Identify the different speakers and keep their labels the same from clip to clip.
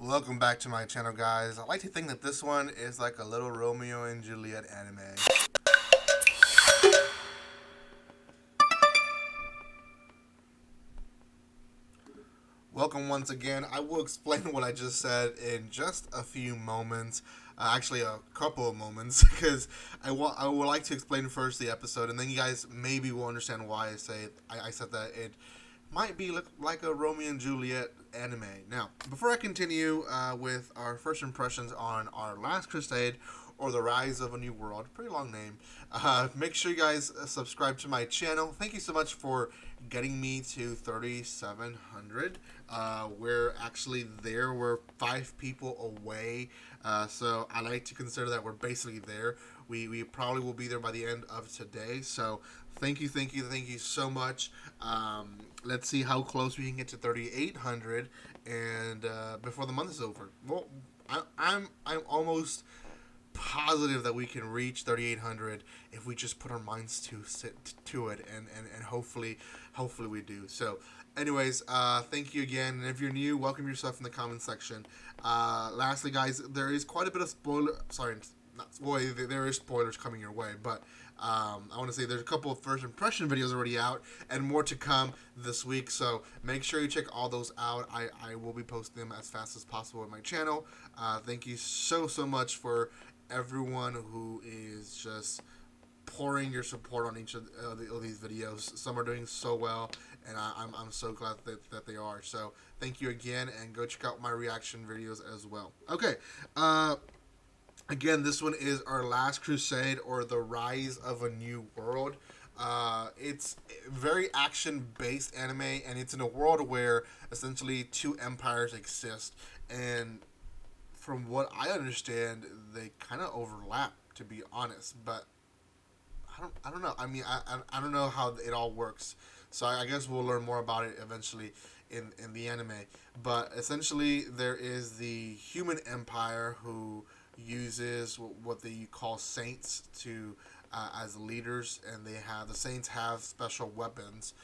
Speaker 1: Welcome back to my channel, guys. I like to think that this one is like a little Romeo and Juliet anime. Welcome once again. I will explain what I just said in just a few moments. Actually, a couple of moments, because I would like to explain first the episode, and then you guys maybe will understand why I said that it might be like a Romeo and Juliet anime. Now, before I continue with our first impressions on our last Crusade, or The Rise of a New World, pretty long name, make sure you guys subscribe to my channel. Thank you so much for getting me to 3,700. We're actually there. We're 5 people away. So I like to consider that we're basically there. We probably will be there by the end of today. So thank you so much. Let's see how close we can get to 3,800 and before the month is over. Well, I'm almost positive that we can reach 3,800 if we just put our minds to it, and hopefully we do. So anyways, thank you again, and if you're new, welcome yourself in the comment section. Lastly, guys, there is quite a bit of there is spoilers coming your way, but I want to say there's a couple of first impression videos already out and more to come this week, so make sure you check all those out. I will be posting them as fast as possible on my channel. Thank you so much for everyone who is just pouring your support on each of these videos. Some are doing so well, and I'm so glad that they are. So thank you again, and go check out my reaction videos as well. Okay, again, this one is our last Crusade, or The Rise of a New World. It's very action-based anime, and it's in a world where essentially 2 empires exist, and from what I understand, they kind of overlap, to be honest. But I don't know. I mean, I don't know how it all works. So I guess we'll learn more about it eventually in the anime. But essentially, there is the human empire who uses what they call saints to as leaders, and the saints have special weapons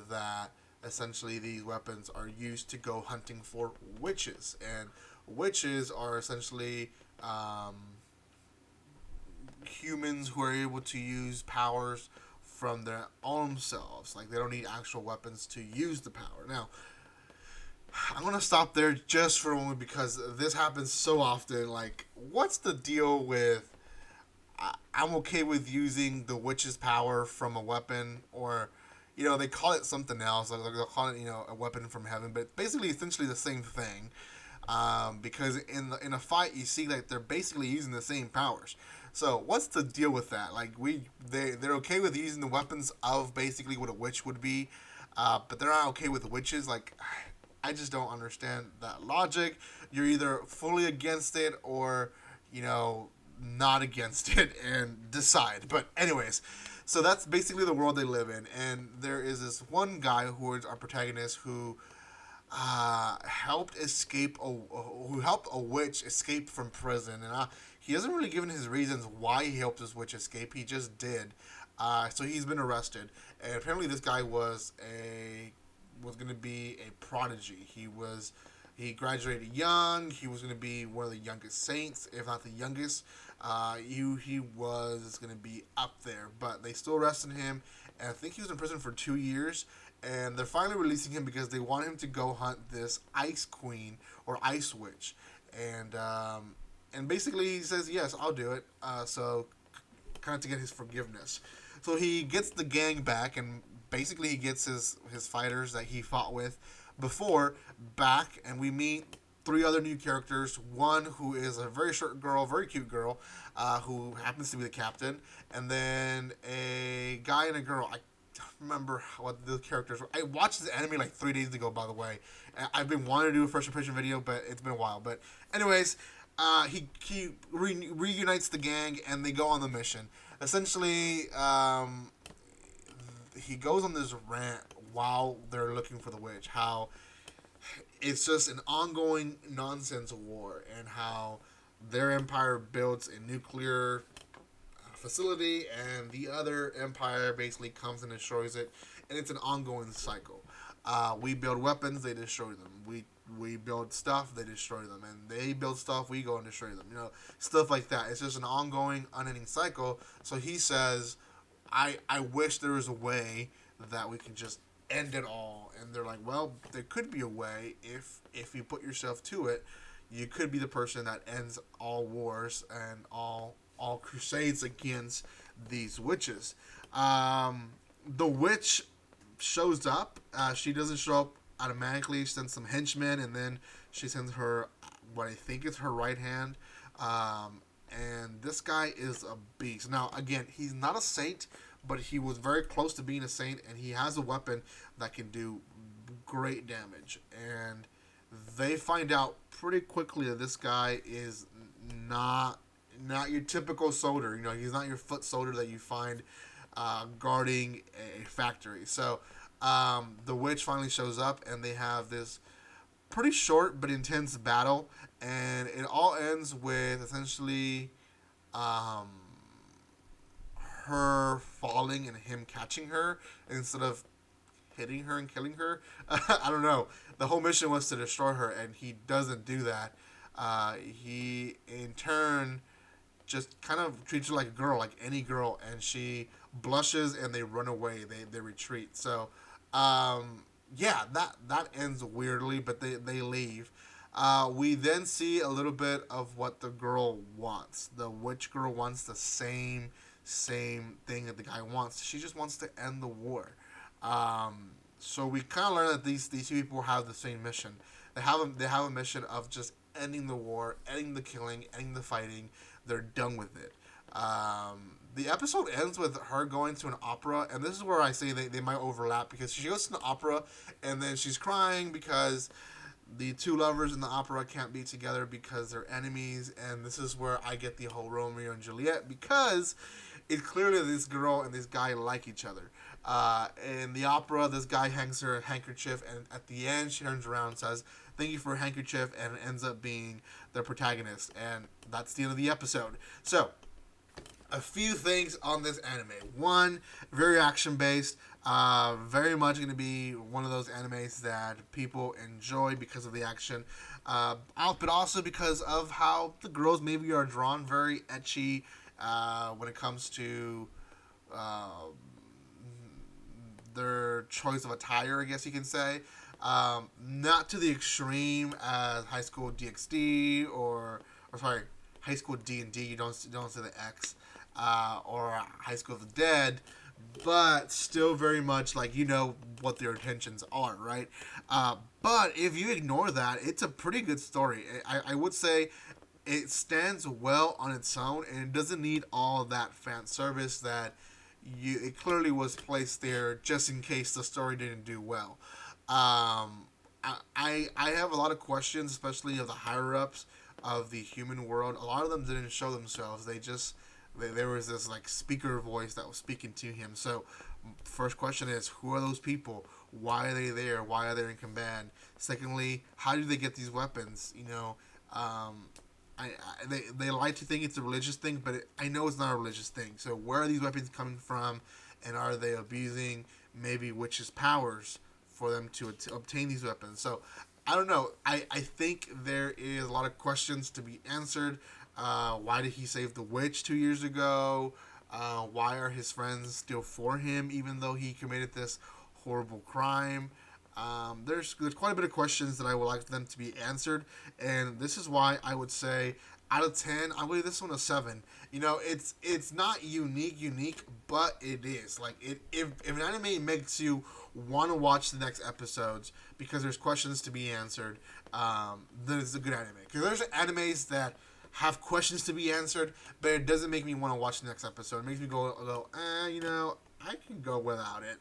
Speaker 1: that essentially these weapons are used to go hunting for witches, and witches are essentially humans who are able to use powers from their own selves. Like, they don't need actual weapons to use the power. Now, I'm gonna stop there just for a moment because this happens so often. Like, what's the deal with? I'm okay with using the witch's power from a weapon, or they call it something else. Like, they'll call it a weapon from heaven, but basically, essentially the same thing. Because in a fight, you see that they're basically using the same powers. So what's the deal with that? Like, they're okay with using the weapons of basically what a witch would be, but they're not okay with witches. Like, I just don't understand that logic. You're either fully against it, or not against it, and decide. But anyways, so that's basically the world they live in, and there is this one guy who is our protagonist who who helped a witch escape from prison, and he hasn't really given his reasons why he helped this witch escape. He just did. So he's been arrested, and apparently this guy was going to be a prodigy. He graduated young. He was going to be one of the youngest saints, if not the youngest. He was going to be up there, but they still arrested him, and I think he was in prison for 2 years. And they're finally releasing him because they want him to go hunt this ice queen, or ice witch, and basically he says, yes, I'll do it. So kind of to get his forgiveness. So he gets the gang back, and basically he gets his fighters that he fought with before back, and we meet 3 other new characters. One who is a very short girl, very cute girl, who happens to be the captain, and then a guy and a girl. I remember what the characters were. I watched this anime like 3 days ago, by the way. I've been wanting to do a first impression video, but it's been a while. But anyways, he reunites the gang, and they go on the mission. Essentially, he goes on this rant while they're looking for the witch, how it's just an ongoing nonsense war, and how their empire builds a nuclear facility, and the other empire basically comes and destroys it, and it's an ongoing cycle. We build weapons, they destroy them. We we build stuff, they destroy them, and they build stuff, we go and destroy them. Stuff like that. It's just an ongoing, unending cycle. So he says, I wish there was a way that we can just end it all. And they're like, well, there could be a way if you put yourself to it. You could be the person that ends all wars and all crusades against these witches. The witch shows up. She doesn't show up automatically. She sends some henchmen, and then she sends her what I think is her right hand. And this guy is a beast. Now, again, he's not a saint, but he was very close to being a saint, and he has a weapon that can do great damage. And they find out pretty quickly that this guy is not your typical soldier. He's not your foot soldier that you find guarding a factory. So the witch finally shows up, and they have this pretty short but intense battle, and it all ends with essentially her falling and him catching her instead of hitting her and killing her. I don't know. The whole mission was to destroy her, and he doesn't do that. He, in turn, just kind of treats her like a girl, like any girl, and she blushes, and they run away. They retreat. So, yeah, that ends weirdly, but they leave. We then see a little bit of what the girl wants. The witch girl wants the same thing that the guy wants. She just wants to end the war. So we kind of learn that these two people have the same mission. They have a mission of just ending the war, ending the killing, ending the fighting. They're done with it. The episode ends with her going to an opera, and this is where I say they might overlap, because she goes to the opera, and then she's crying because the two lovers in the opera can't be together because they're enemies, and this is where I get the whole Romeo and Juliet, because it's clearly this girl and this guy like each other. In the opera, this guy hangs her a handkerchief, and at the end, she turns around and says, "Thank you for a handkerchief," and it ends up being the protagonist, and that's the end of the episode. So, a few things on this anime. One, very action-based, very much going to be one of those animes that people enjoy because of the action, but also because of how the girls maybe are drawn, very ecchi when it comes to their choice of attire, I guess you can say. Not to the extreme as High School DxD or sorry, High School D&D. You don't say the X, or High School of the Dead, but still very much like what their intentions are, right? But if you ignore that, it's a pretty good story. I would say it stands well on its own, and it doesn't need all that fan service that it clearly was placed there just in case the story didn't do well. I have a lot of questions, especially of the higher ups of the human world. A lot of them didn't show themselves. There was this like speaker voice that was speaking to him. So first question is, who are those people? Why are they there? Why are they in command? Secondly, how do they get these weapons? They like to think it's a religious thing, but I know it's not a religious thing. So where are these weapons coming from, and are they abusing maybe witches' powers for them to obtain these weapons? So I don't know. I think there is a lot of questions to be answered. Why did he save the witch 2 years ago? Why are his friends still for him even though he committed this horrible crime? There's quite a bit of questions that I would like them to be answered, and this is why I would say out of 10, I believe this one a 7. It's not unique, but it is. Like if an anime makes you want to watch the next episodes because there's questions to be answered, then it's a good anime. Because there's animes that have questions to be answered, but it doesn't make me want to watch the next episode. It makes me go, I can go without it.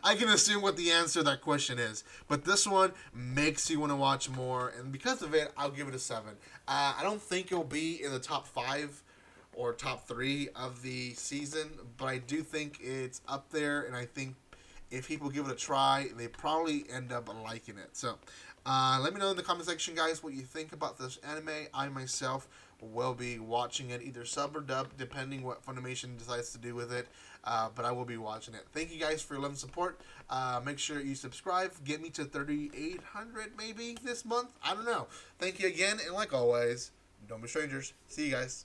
Speaker 1: I can assume what the answer to that question is. But this one makes you want to watch more, and because of it, I'll give it a 7. I don't think it'll be in the top 5 or top 3 of the season, but I do think it's up there, and I think if people give it a try, they probably end up liking it. So, Let me know in the comment section, guys, what you think about this anime. I myself will be watching it either sub or dub, depending what Funimation decides to do with it. But I will be watching it. Thank you guys for your love and support. Make sure you subscribe. Get me to 3,800 maybe this month. I don't know. Thank you again, and like always, don't be strangers. See you guys.